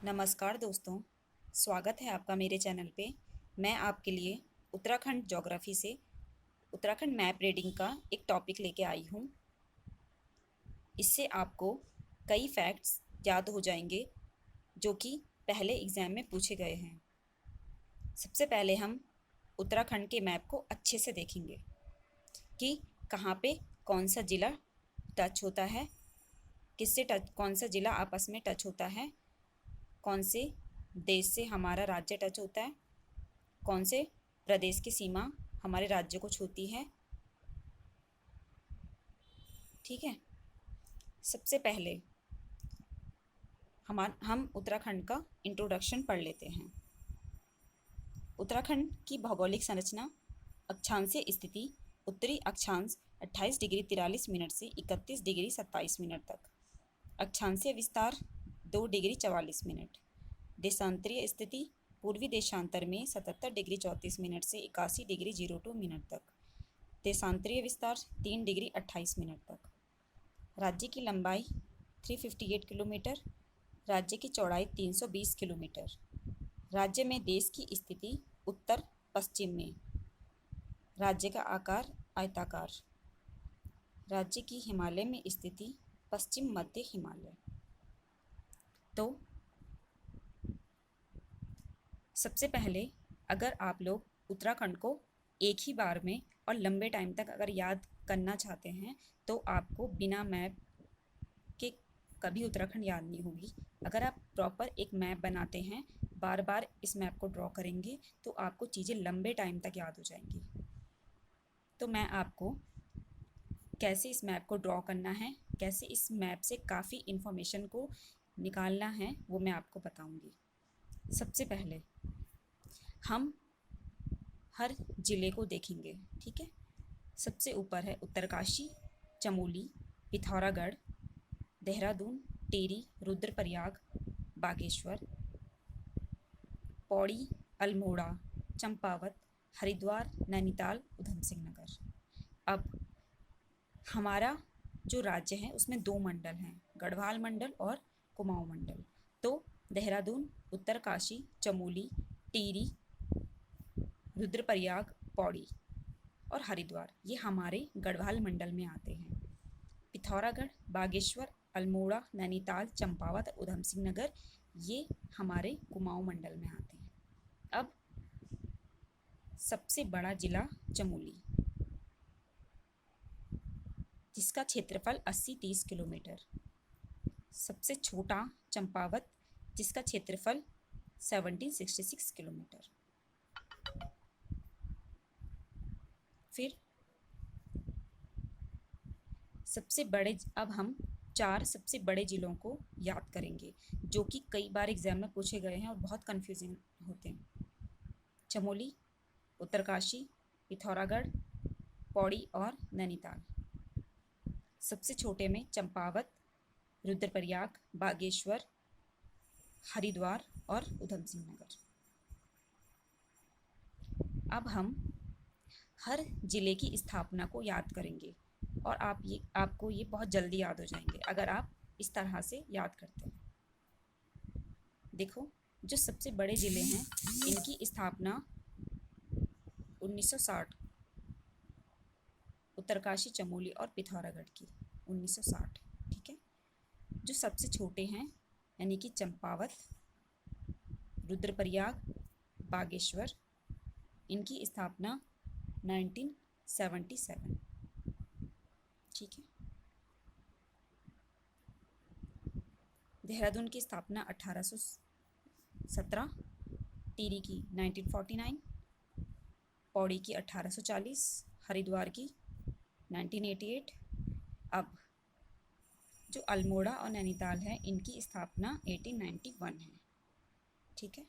नमस्कार दोस्तों, स्वागत है आपका मेरे चैनल पे। मैं आपके लिए उत्तराखंड ज्योग्राफी से उत्तराखंड मैप रीडिंग का एक टॉपिक लेके आई हूँ। इससे आपको कई फैक्ट्स याद हो जाएंगे जो कि पहले एग्ज़ाम में पूछे गए हैं। सबसे पहले हम उत्तराखंड के मैप को अच्छे से देखेंगे कि कहाँ पे कौन सा ज़िला टच होता है, किससे टच, कौन सा ज़िला आपस में टच होता है, कौन से देश से हमारा राज्य टच होता है, कौन से प्रदेश की सीमा हमारे राज्य को छूती है। ठीक है, सबसे पहले हम उत्तराखंड का इंट्रोडक्शन पढ़ लेते हैं। उत्तराखंड की भौगोलिक संरचना। अक्षांशीय स्थिति। उत्तरी अक्षांश 28 डिग्री 43 मिनट से 31 डिग्री 27 मिनट तक। अक्षांशीय विस्तार 2 डिग्री 44 मिनट। देशांतरीय स्थिति। पूर्वी देशांतर में 77 डिग्री 34 मिनट से 81 डिग्री 02 मिनट तक। देशांतरीय विस्तार 3 डिग्री 28 मिनट तक। राज्य की लंबाई 358 किलोमीटर। राज्य की चौड़ाई 320 किलोमीटर। राज्य में देश की स्थिति उत्तर पश्चिम में। राज्य का आकार आयताकार। राज्य की हिमालय में स्थिति पश्चिम मध्य हिमालय। तो सबसे पहले अगर आप लोग उत्तराखंड को एक ही बार में और लंबे टाइम तक अगर याद करना चाहते हैं तो आपको बिना मैप के कभी उत्तराखंड याद नहीं होगी। अगर आप प्रॉपर एक मैप बनाते हैं, बार बार इस मैप को ड्रॉ करेंगे तो आपको चीज़ें लंबे टाइम तक याद हो जाएंगी। तो मैं आपको कैसे इस मैप को ड्रॉ करना है, कैसे इस मैप से काफ़ी इन्फॉर्मेशन को निकालना है, वो मैं आपको बताऊंगी। सबसे पहले हम हर ज़िले को देखेंगे। ठीक है, सबसे ऊपर है उत्तरकाशी, चमोली, पिथौरागढ़, देहरादून, टिहरी, रुद्रप्रयाग, बागेश्वर, पौड़ी, अल्मोड़ा, चंपावत, हरिद्वार, नैनीताल, उधम सिंह नगर। अब हमारा जो राज्य है उसमें 2 मंडल हैं, गढ़वाल मंडल और कुमाऊं मंडल। तो देहरादून, उत्तरकाशी, चमोली, टिहरी, रुद्रप्रयाग, पौड़ी और हरिद्वार ये हमारे गढ़वाल मंडल में आते हैं। पिथौरागढ़, बागेश्वर, अल्मोड़ा, नैनीताल, चंपावत और उधम सिंह नगर ये हमारे कुमाऊं मंडल में आते हैं। अब सबसे बड़ा जिला चमोली, जिसका क्षेत्रफल 80-30 किलोमीटर। सबसे छोटा चंपावत, जिसका क्षेत्रफल 1766 किलोमीटर। फिर सबसे बड़े, अब हम 4 सबसे बड़े ज़िलों को याद करेंगे जो कि कई बार एग्जाम में पूछे गए हैं और बहुत कन्फ्यूजिंग होते हैं। चमोली, उत्तरकाशी, पिथौरागढ़, पौड़ी और नैनीताल। सबसे छोटे में चंपावत, रुद्रप्रयाग, बागेश्वर, हरिद्वार और उधम सिंह नगर। अब हम हर ज़िले की स्थापना को याद करेंगे और आपको ये बहुत जल्दी याद हो जाएंगे अगर आप इस तरह से याद करते हैं। देखो, जो सबसे बड़े ज़िले हैं इनकी स्थापना 1960, उत्तरकाशी, चमोली और पिथौरागढ़ की 1960। ठीक है, जो सबसे छोटे हैं यानी कि चंपावत, रुद्रप्रयाग, बागेश्वर, इनकी स्थापना 1977। ठीक है, देहरादून की स्थापना 1817, टिहरी की 1949, पौड़ी की 1840, हरिद्वार की 1988। अब जो अल्मोड़ा और नैनीताल है इनकी स्थापना 1891 है। ठीक है,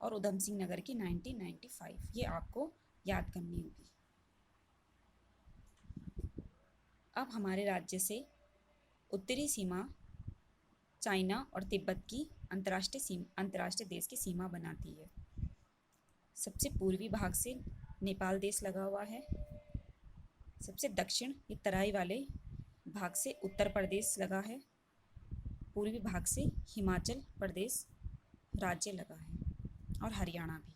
और उधम सिंह नगर की 1995। ये आपको याद करनी होगी। अब हमारे राज्य से उत्तरी सीमा चाइना और तिब्बत की अंतर्राष्ट्रीय देश की सीमा बनाती है। सबसे पूर्वी भाग से नेपाल देश लगा हुआ है। सबसे दक्षिण ये तराई वाले भाग से उत्तर प्रदेश लगा है। पूर्वी भाग से हिमाचल प्रदेश राज्य लगा है और हरियाणा भी।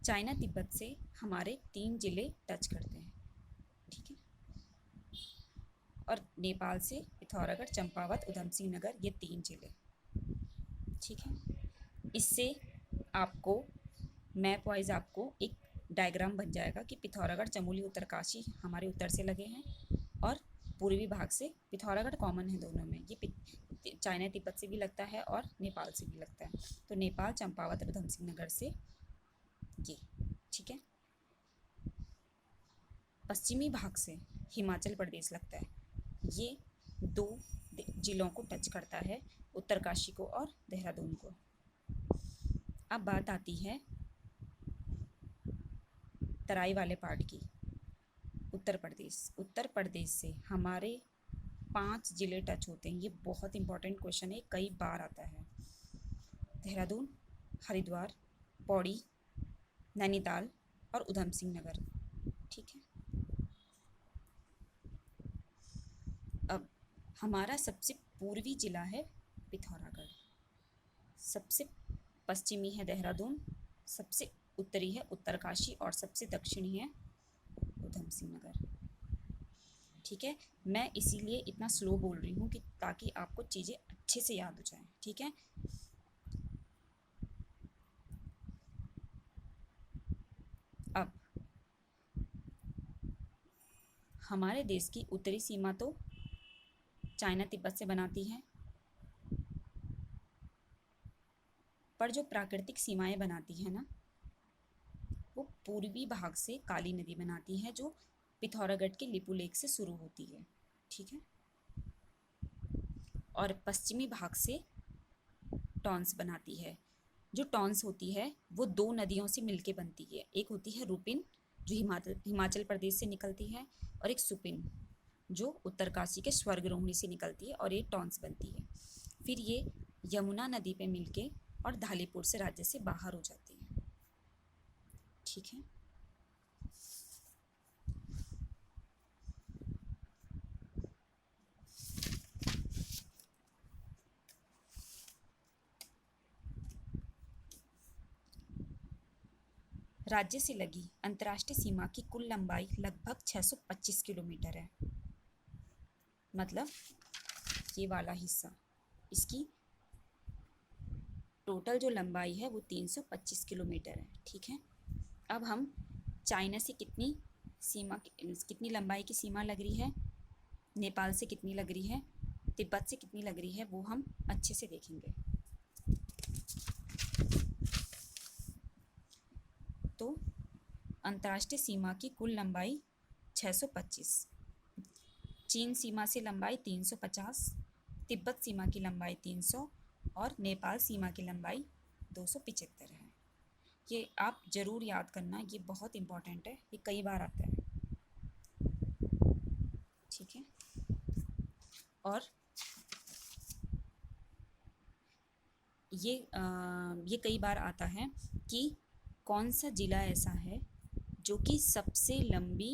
चाइना तिब्बत से हमारे 3 जिले टच करते हैं, ठीक है। और नेपाल से पिथौरागढ़, चंपावत, उधम सिंह नगर, ये 3 जिले, ठीक है। इससे आपको मैप वाइज आपको एक डायग्राम बन जाएगा कि पिथौरागढ़, चमोली, उत्तरकाशी हमारे उत्तर से लगे हैं और पूर्वी भाग से पिथौरागढ़ कॉमन है दोनों में, ये चाइना तिब्बत से भी लगता है और नेपाल से भी लगता है। तो नेपाल, चंपावत, उधम सिंह नगर से ये, ठीक है। पश्चिमी भाग से हिमाचल प्रदेश लगता है, ये 2 जिलों को टच करता है, उत्तरकाशी को और देहरादून को। अब बात आती है तराई वाले पार्ट की, उत्तर प्रदेश से हमारे 5 जिले टच होते हैं। ये बहुत इंपॉर्टेंट क्वेश्चन है, कई बार आता है। देहरादून, हरिद्वार, पौड़ी, नैनीताल और उधम सिंह नगर, ठीक है। अब हमारा सबसे पूर्वी जिला है पिथौरागढ़, सबसे पश्चिमी है देहरादून, सबसे उत्तरी है उत्तरकाशी और सबसे दक्षिणी है उधम सिंह नगर, ठीक है। मैं इसीलिए इतना स्लो बोल रही हूँ कि ताकि आपको चीज़ें अच्छे से याद हो जाएं, ठीक है। अब हमारे देश की उत्तरी सीमा तो चाइना तिब्बत से बनाती है, पर जो प्राकृतिक सीमाएं बनाती है ना, वो पूर्वी भाग से काली नदी बनाती है, जो पिथौरागढ़ के लिपू लेक से शुरू होती है, ठीक है। और पश्चिमी भाग से टॉन्स बनाती है। जो टॉन्स होती है वो 2 नदियों से मिलके बनती है, एक होती है रुपिन जो हिमाचल प्रदेश से निकलती है, और एक सुपिन जो उत्तरकाशी के स्वर्गरोहिणी से निकलती है, और ये टॉन्स बनती है। फिर ये यमुना नदी पे मिलके और धालीपुर से राज्य से बाहर हो जाती है, ठीक है। राज्य से लगी अंतर्राष्ट्रीय सीमा की कुल लंबाई लगभग 625 किलोमीटर है। मतलब ये वाला हिस्सा, इसकी टोटल जो लंबाई है वो 325 किलोमीटर है, ठीक है। अब हम चाइना से कितनी लंबाई की सीमा लग रही है, नेपाल से कितनी लग रही है, तिब्बत से कितनी लग रही है, वो हम अच्छे से देखेंगे। तो अंतर्राष्ट्रीय सीमा की कुल लंबाई 625, चीन सीमा से लंबाई 350, तिब्बत सीमा की लंबाई 300 और नेपाल सीमा की लंबाई 275 है। ये आप ज़रूर याद करना, ये बहुत इम्पॉर्टेंट है, ये कई बार आता है, ठीक है। और ये कई बार आता है कि कौन सा ज़िला ऐसा है जो कि सबसे लंबी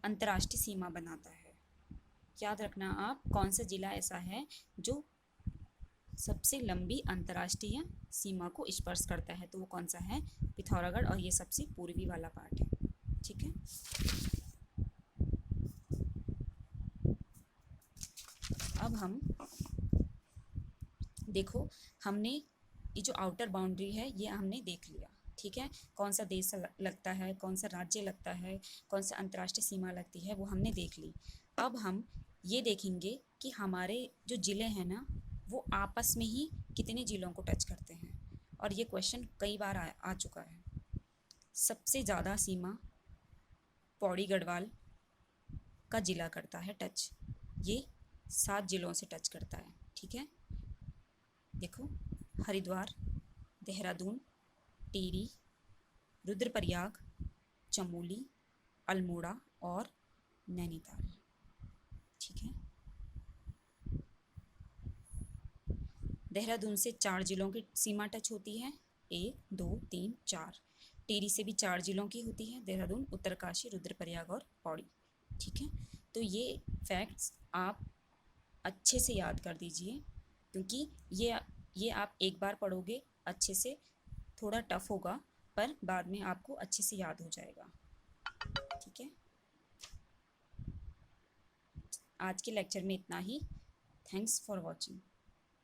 अंतर्राष्ट्रीय सीमा बनाता है। याद रखना आप, कौन सा ज़िला ऐसा है जो सबसे लंबी अंतर्राष्ट्रीय सीमा को स्पर्श करता है, तो वो कौन सा है, पिथौरागढ़, और ये सबसे पूर्वी वाला पार्ट है, ठीक है। अब हम देखो, हमने ये जो आउटर बाउंड्री है ये हमने देख लिया, ठीक है। कौन सा देश लगता है, कौन सा राज्य लगता है, कौन सा अंतर्राष्ट्रीय सीमा लगती है, वो हमने देख ली। अब हम ये देखेंगे कि हमारे जो ज़िले हैं ना, वो आपस में ही कितने ज़िलों को टच करते हैं, और ये क्वेश्चन कई बार आ चुका है। सबसे ज़्यादा सीमा पौड़ी गढ़वाल का ज़िला करता है टच, ये 7 ज़िलों से टच करता है, ठीक है। देखो, हरिद्वार, देहरादून, टिहरी, रुद्रप्रयाग, चमोली, अल्मोड़ा और नैनीताल, ठीक है। देहरादून से 4 ज़िलों की सीमा टच होती है, 1, 2, 3, 4। टिहरी से भी 4 ज़िलों की होती है, देहरादून, उत्तरकाशी, रुद्रप्रयाग और पौड़ी, ठीक है। तो ये फैक्ट्स आप अच्छे से याद कर दीजिए, क्योंकि ये आप एक बार पढ़ोगे अच्छे से, थोड़ा टफ होगा पर बाद में आपको अच्छे से याद हो जाएगा। ठीक है, आज के लेक्चर में इतना ही। Thanks for watching.